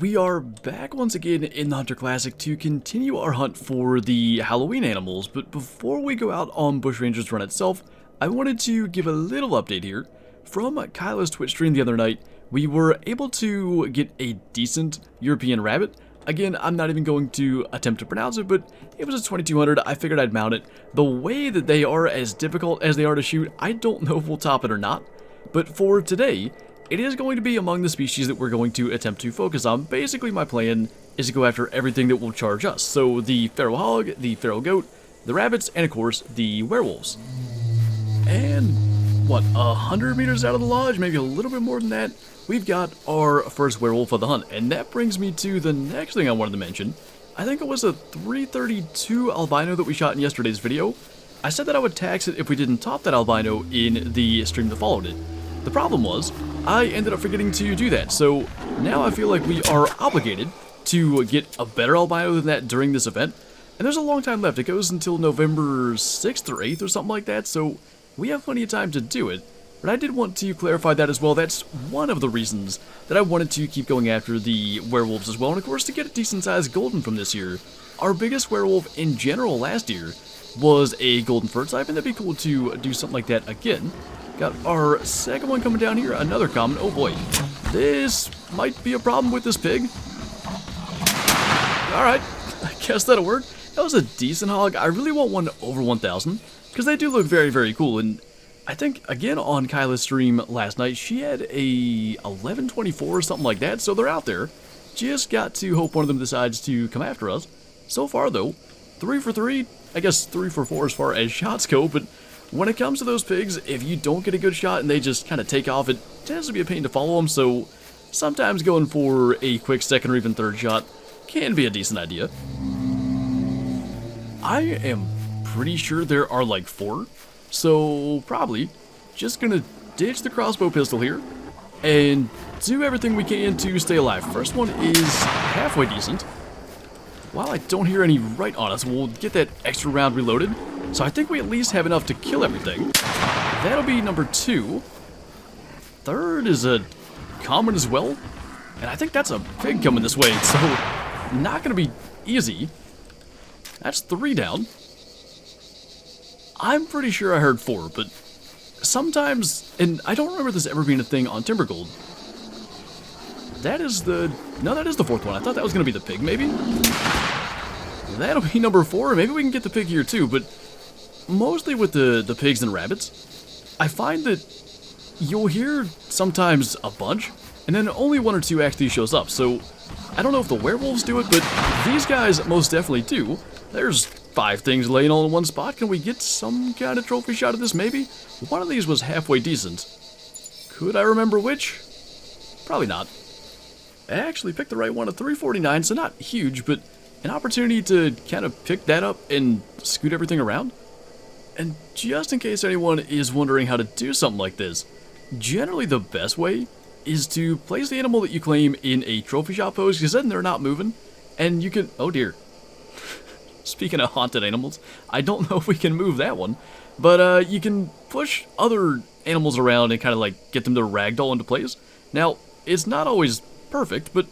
We are back once again in the Hunter Classic to continue our hunt for the Halloween animals, but before we go out on Bushranger's Run itself, I wanted to give a little update here. From Kyla's Twitch stream the other night, we were able to get a decent European rabbit. Again, I'm not even going to attempt to pronounce it, but it was a 2200, I figured I'd mount it. The way that they are as difficult as they are to shoot, I don't know if we'll top it or not, but for today, it is going to be among the species that we're going to attempt to focus on. Basically, my plan is to go after everything that will charge us. So the feral hog, the feral goat, the rabbits, and of course, the werewolves. And, what, 100 meters out of the lodge, maybe a little bit more than that, we've got our first werewolf of the hunt. And that brings me to the next thing I wanted to mention. I think it was a 332 albino that we shot in yesterday's video. I said that I would tax it if we didn't top that albino in the stream that followed it. The problem was, I ended up forgetting to do that, so now I feel like we are obligated to get a better albino than that during this event. And there's a long time left. It goes until November 6th or 8th or something like that, so we have plenty of time to do it. But I did want to clarify that as well. That's one of the reasons that I wanted to keep going after the werewolves as well, and of course to get a decent-sized golden from this year. Our biggest werewolf in general last year was a golden fur type, and that'd be cool to do something like that again. Got our second one coming down here, another common. Oh boy, this might be a problem with this pig. Alright, I guess that'll work. That was a decent hog. I really want one over 1,000, because they do look very, very cool. And I think, again, on Kyla's stream last night, she had a 1124 or something like that, so they're out there. Just got to hope one of them decides to come after us. So far, though, 3 for 3, I guess 3 for 4 as far as shots go, but when it comes to those pigs, if you don't get a good shot and they just kind of take off, it tends to be a pain to follow them, so sometimes going for a quick second or even third shot can be a decent idea. I am pretty sure there are like 4, so probably just gonna ditch the crossbow pistol here and do everything we can to stay alive. First one is halfway decent. While I don't hear any right on us, we'll get that extra round reloaded. So I think we at least have enough to kill everything. That'll be number 2. Third is a common as well. And I think that's a pig coming this way, so not going to be easy. That's 3 down. I'm pretty sure I heard 4, but sometimes, and I don't remember this ever being a thing on Timber Gold. That is the, no, that is the 4th one. I thought that was going to be the pig, maybe? That'll be number 4. Maybe we can get the pig here too, but mostly with the pigs and rabbits, I find that you'll hear sometimes a bunch, and then only 1 or 2 actually shows up. So I don't know if the werewolves do it, but these guys most definitely do. There's 5 things laying all in one spot. Can we get some kind of trophy shot of this, maybe? One of these was halfway decent. Could I remember which? Probably not. I actually picked the right one at 349, so not huge, but an opportunity to kind of pick that up and scoot everything around. And just in case anyone is wondering how to do something like this, generally the best way is to place the animal that you claim in a trophy shot pose, because then they're not moving, and you can, oh dear. Speaking of haunted animals, I don't know if we can move that one, but you can push other animals around and kind of like get them to ragdoll into place. Now, it's not always perfect, but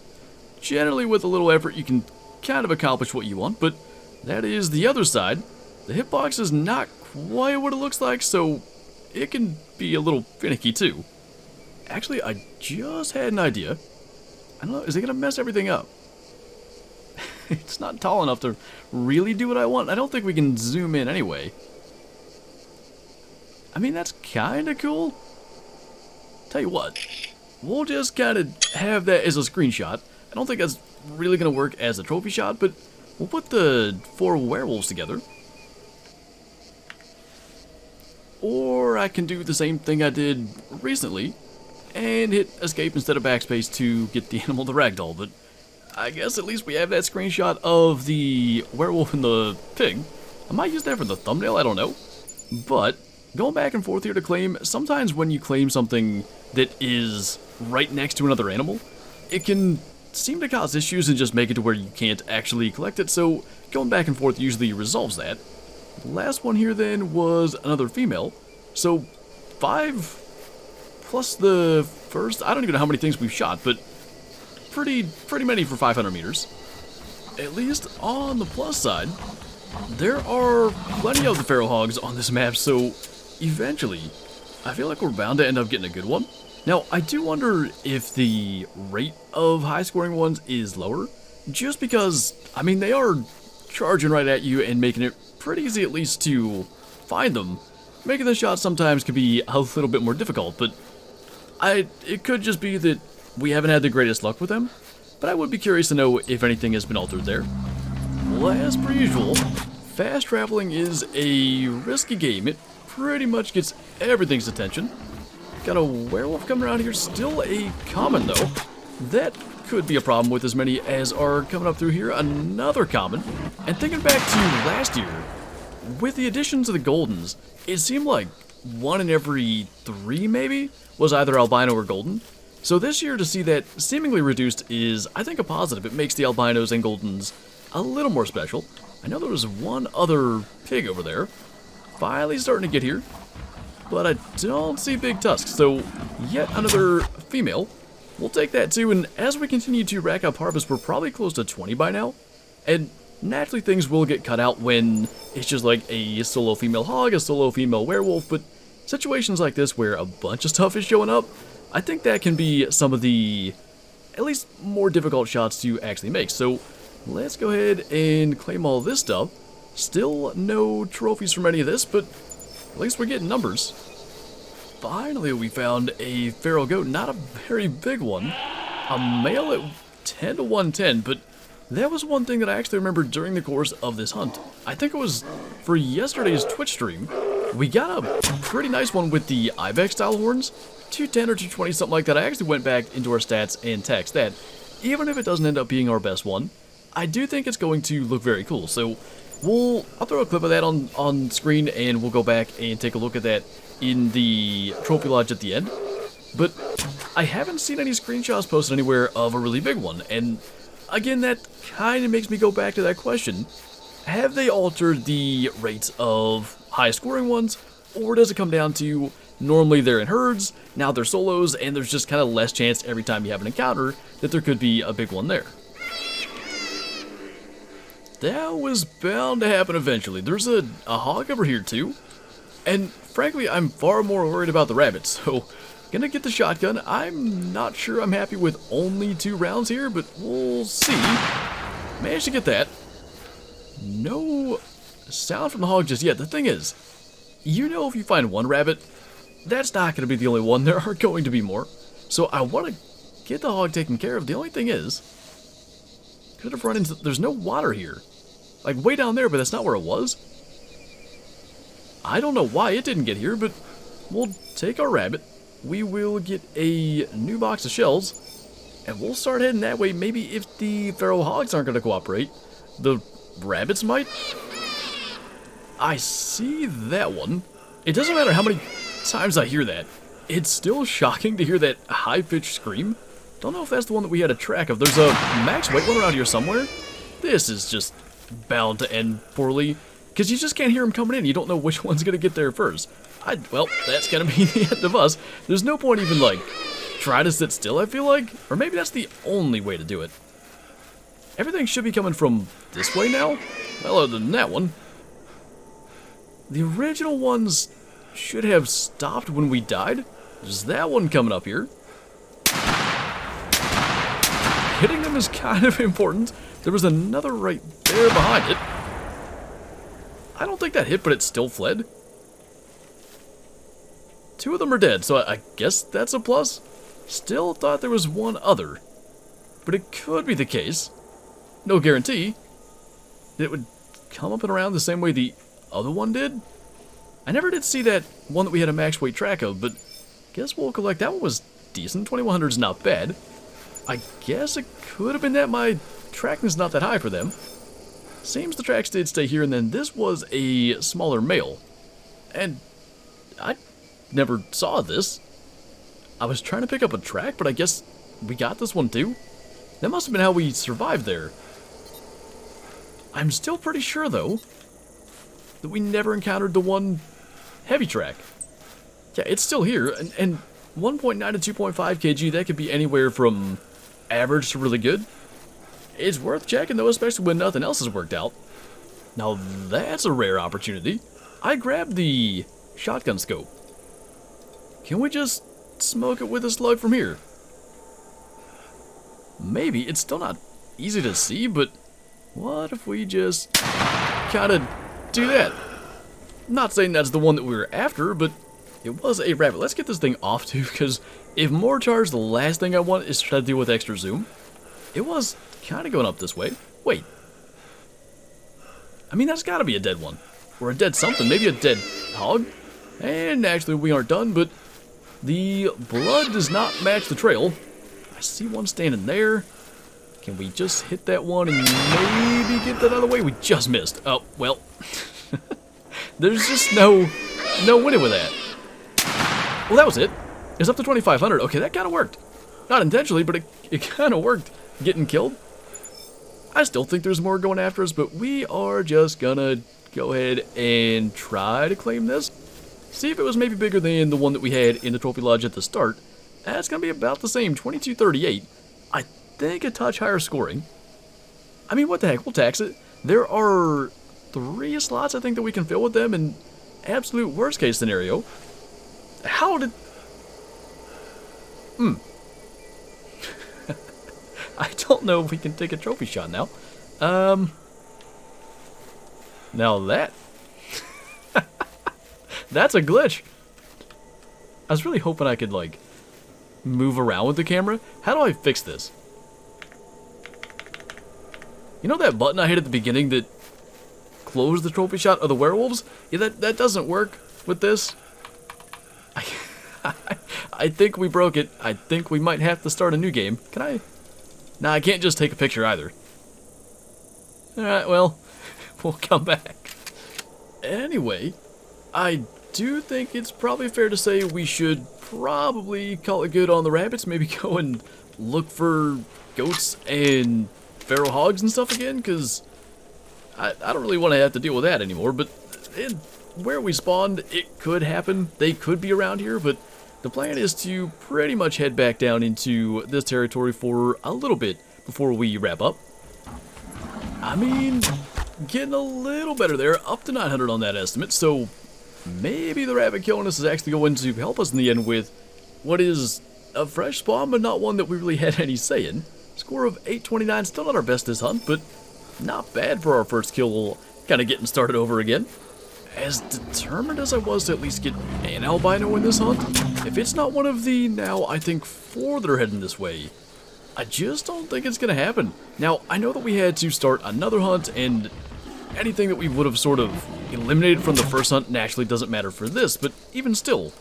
generally with a little effort you can kind of accomplish what you want, but that is the other side. The hitbox is not quite what it looks like, so it can be a little finicky too. Actually, I just had an idea. I don't know, is it gonna mess everything up? It's not tall enough to really do what I want. I don't think we can zoom in anyway. I mean, that's kinda cool. Tell you what, we'll just kinda have that as a screenshot. I don't think that's really gonna work as a trophy shot, but we'll put the 4 werewolves together. Or I can do the same thing I did recently and hit escape instead of backspace to get the animal to ragdoll, but I guess at least we have that screenshot of the werewolf and the pig. I might use that for the thumbnail, I don't know. But going back and forth here to claim, sometimes when you claim something that is right next to another animal, it can seem to cause issues and just make it to where you can't actually collect it, so going back and forth usually resolves that. The last one here then was another female, so 5 plus the first, I don't even know how many things we've shot, but pretty many for 500 meters. At least on the plus side, there are plenty of the feral hogs on this map, so eventually, I feel like we're bound to end up getting a good one. Now, I do wonder if the rate of high-scoring ones is lower, just because, I mean, they are charging right at you and making it pretty easy at least to find them. Making the shots sometimes can be a little bit more difficult, but it could just be that we haven't had the greatest luck with them, but I would be curious to know if anything has been altered there. Well, as per usual, fast traveling is a risky game. It pretty much gets everything's attention. Got a werewolf coming around here, still a common though. That could be a problem with as many as are coming up through here. Another common. And thinking back to last year, with the addition to the Goldens, it seemed like 1 in every 3 maybe was either albino or golden. So this year to see that seemingly reduced is, I think, a positive. It makes the albinos and Goldens a little more special. I know there was one other pig over there. Finally starting to get here. But I don't see big tusks, so yet another female. We'll take that too, and as we continue to rack up harvest, we're probably close to 20 by now. And naturally things will get cut out when it's just like a solo female hog, a solo female werewolf, but situations like this where a bunch of stuff is showing up, I think that can be some of the, at least more difficult shots to actually make. So let's go ahead and claim all this stuff. Still no trophies from any of this, but at least we're getting numbers. Finally, we found a feral goat, not a very big one. A male at 10 to 110, but that was one thing that I actually remember during the course of this hunt. I think it was for yesterday's Twitch stream. We got a pretty nice one with the ibex style horns. 210 or 220, something like that. I actually went back into our stats and text that, even if it doesn't end up being our best one, I do think it's going to look very cool. So I'll throw a clip of that on screen, and we'll go back and take a look at that in the trophy lodge at the end. But I haven't seen any screenshots posted anywhere of a really big one, and again, that kind of makes me go back to that question. Have they altered the rates of high scoring ones, or does it come down to normally they're in herds, now they're solos, and there's just kind of less chance every time you have an encounter that there could be a big one there? That was bound to happen eventually. There's a hog over here too. And frankly, I'm far more worried about the rabbits. So, gonna get the shotgun. I'm not sure I'm happy with only 2 rounds here, but we'll see. Managed to get that. No sound from the hog just yet. The thing is, you know if you find one rabbit, that's not gonna be the only one. There are going to be more. So I want to get the hog taken care of. The only thing is, could have run into... There's no water here. Like, way down there, but that's not where it was. I don't know why it didn't get here, but we'll take our rabbit. We will get a new box of shells, and we'll start heading that way. Maybe if the feral hogs aren't going to cooperate, the rabbits might. I see that one. It doesn't matter how many times I hear that. It's still shocking to hear that high-pitched scream. Don't know if that's the one that we had a track of. There's a max weight one around here somewhere. This is just bound to end poorly, because you just can't hear him coming in. You don't know which one's going to get there first. Well, that's going to be the end of us. There's no point even, like, try to sit still, I feel like. Or maybe that's the only way to do it. Everything should be coming from this way now. Well, other than that one. The original ones should have stopped when we died. There's that one coming up here. Hitting them is kind of important. There was another right there behind it. I don't think that hit, but it still fled. 2 of them are dead, so I guess that's a plus. Still thought there was one other, but it could be the case. No guarantee that it would come up and around the same way the other one did. I never did see that one that we had a max weight track of, but guess we'll collect. That one was decent. 2100 is not bad. I guess it could have been that my tracking's not that high for them. Seems the tracks did stay here, and then this was a smaller male. And I never saw this. I was trying to pick up a track, but I guess we got this one too. That must have been how we survived there. I'm still pretty sure, though, that we never encountered the one heavy track. Yeah, it's still here, and 1.9 to 2.5 kg, that could be anywhere from average to really good. It's worth checking though, especially when nothing else has worked out. Now that's a rare opportunity. I grabbed the shotgun scope. Can we just smoke it with a slug from here? Maybe. It's still not easy to see, but what if we just kind of do that? Not saying that's the one that we were after, but it was a rabbit. Let's get this thing off too, because if more charge, the last thing I want is to try to deal with extra zoom. It was kind of going up this way. Wait. I mean, that's got to be a dead one. Or a dead something. Maybe a dead hog. And actually, we aren't done, but the blood does not match the trail. I see one standing there. Can we just hit that one and maybe get that out of the way? We just missed. Oh, well. There's just no winning with that. Well, that was it. It's up to 2,500. Okay, that kind of worked. Not intentionally, but it kind of worked. Getting killed. I still think there's more going after us, but we are just gonna go ahead and try to claim this. See if it was maybe bigger than the one that we had in the Trophy Lodge at the start. That's gonna be about the same, 2238. I think a touch higher scoring. I mean, what the heck, we'll tax it. There are 3 slots I think that we can fill with them in absolute worst case scenario. How did... I don't know if we can take a trophy shot now. Now that... That's a glitch. I was really hoping I could, like, move around with the camera. How do I fix this? You know that button I hit at the beginning that closed the trophy shot of the werewolves? Yeah, that doesn't work with this. I think we broke it. I think we might have to start a new game. Can I? Nah, I can't just take a picture either. Alright, well, we'll come back. Anyway, I do think it's probably fair to say we should probably call it good on the rabbits. Maybe go and look for goats and feral hogs and stuff again, because I don't really want to have to deal with that anymore. But where we spawned, it could happen. They could be around here, but the plan is to pretty much head back down into this territory for a little bit before we wrap up. I mean, getting a little better there, up to 900 on that estimate, so maybe the rabbit killing us is actually going to help us in the end with what is a fresh spawn, but not one that we really had any say in. Score of 829, still not our best this hunt, but not bad for our first kill, kind of getting started over again. As determined as I was to at least get an albino in this hunt, if it's not one of the now, I think, 4 that are heading this way, I just don't think it's going to happen. Now, I know that we had to start another hunt, and anything that we would have sort of eliminated from the first hunt naturally doesn't matter for this, but even still,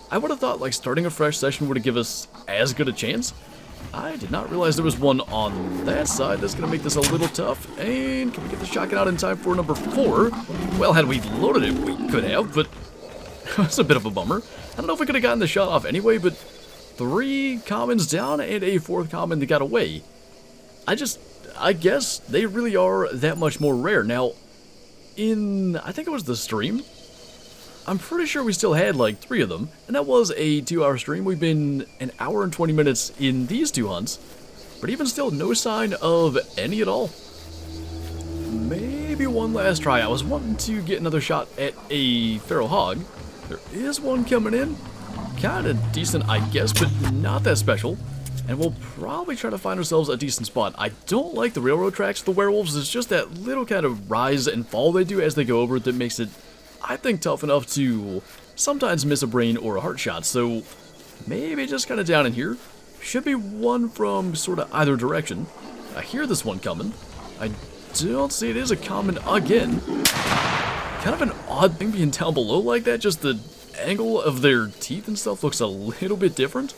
I would have thought like starting a fresh session would have given us as good a chance. I did not realize there was one on that side. That's going to make this a little tough. And can we get the shotgun out in time for number 4? Well, had we loaded it, we could have, but that's a bit of a bummer. I don't know if we could have gotten the shot off anyway, but 3 commons down and a 4th common that got away. I guess they really are that much more rare. Now, I think it was the stream, I'm pretty sure we still had like 3 of them, and that was a 2-hour stream. We've been an hour and 20 minutes in these 2 hunts, but even still, no sign of any at all. Maybe one last try. I was wanting to get another shot at a feral hog. There is one coming in. Kind of decent, I guess, but not that special. And we'll probably try to find ourselves a decent spot. I don't like the railroad tracks for the werewolves. It's just that little kind of rise and fall they do as they go over it that makes it, I think, tough enough to sometimes miss a brain or a heart shot. So maybe just kind of down in here. Should be one from sort of either direction. I hear this one coming. I don't see it is a common again. Kind of an odd thing being down below like that. Just the angle of their teeth and stuff looks a little bit different.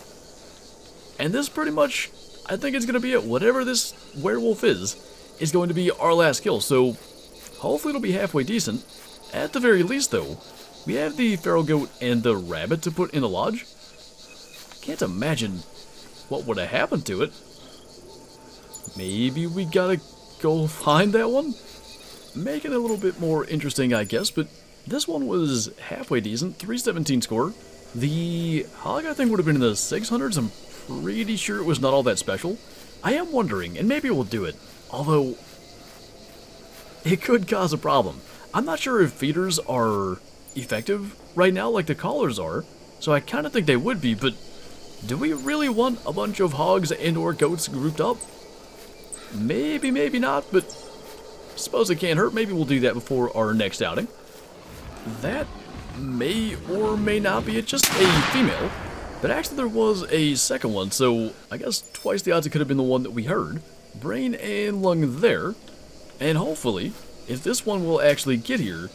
And this pretty much, I think it's going to be it. Whatever this werewolf is going to be our last kill. So hopefully it'll be halfway decent. At the very least, though, we have the feral goat and the rabbit to put in the lodge. Can't imagine what would have happened to it. Maybe we gotta go find that one? Make it a little bit more interesting, I guess, but this one was halfway decent, 317 score. The hog, I think, would have been in the 600s. I'm pretty sure it was not all that special. I am wondering, and maybe we'll do it, although it could cause a problem. I'm not sure if feeders are effective right now like the collars are, so I kind of think they would be, but do we really want a bunch of hogs and or goats grouped up? Maybe, maybe not, but suppose it can't hurt. Maybe we'll do that before our next outing. That may or may not be it, just a female, but actually there was a second one, so I guess twice the odds it could have been the one that we heard. Brain and lung there, and hopefully, if this one will actually get here,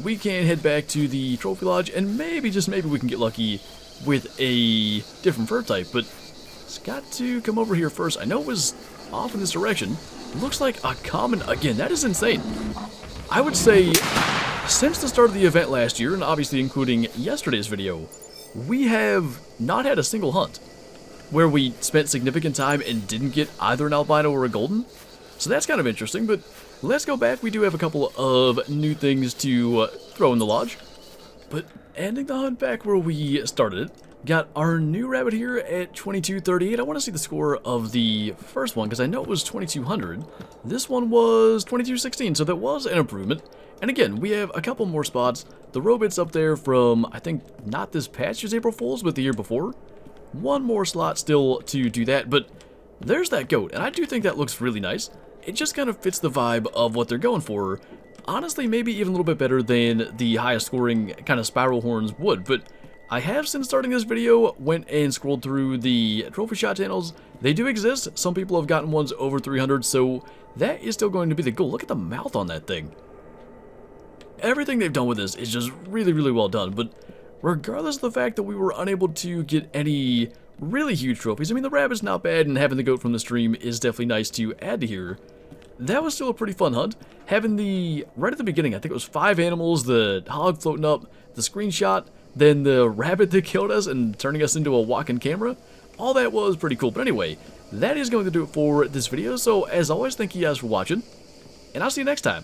we can head back to the trophy lodge, and maybe, just maybe, we can get lucky with a different fur type, but it's got to come over here first. I know it was off in this direction. It looks like a common, again, that is insane. I would say, since the start of the event last year, and obviously including yesterday's video, we have not had a single hunt where we spent significant time and didn't get either an albino or a golden. So that's kind of interesting, but let's go back. We do have a couple of new things to throw in the lodge. But ending the hunt back where we started it, got our new rabbit here at 2238. I want to see the score of the first one because I know it was 2200. This one was 2216, so that was an improvement. And again, we have a couple more spots. The robot's up there from, I think, not this past year's April Fools, but the year before. One more slot still to do that, but there's that goat, and I do think that looks really nice. It just kind of fits the vibe of what they're going for. Honestly, maybe even a little bit better than the highest scoring kind of spiral horns would, but I have, since starting this video, went and scrolled through the trophy shot channels. They do exist. Some people have gotten ones over 300, so that is still going to be the goal. Look at the mouth on that thing. Everything they've done with this is just really, really well done, but regardless of the fact that we were unable to get any really huge trophies, I mean, the rabbit's not bad, and having the goat from the stream is definitely nice to add to here. That was still a pretty fun hunt. Having the, right at the beginning, I think it was 5 animals, the hog floating up, the screenshot, then the rabbit that killed us and turning us into a walking camera. All that was pretty cool. But anyway, that is going to do it for this video. So as always, thank you guys for watching, and I'll see you next time.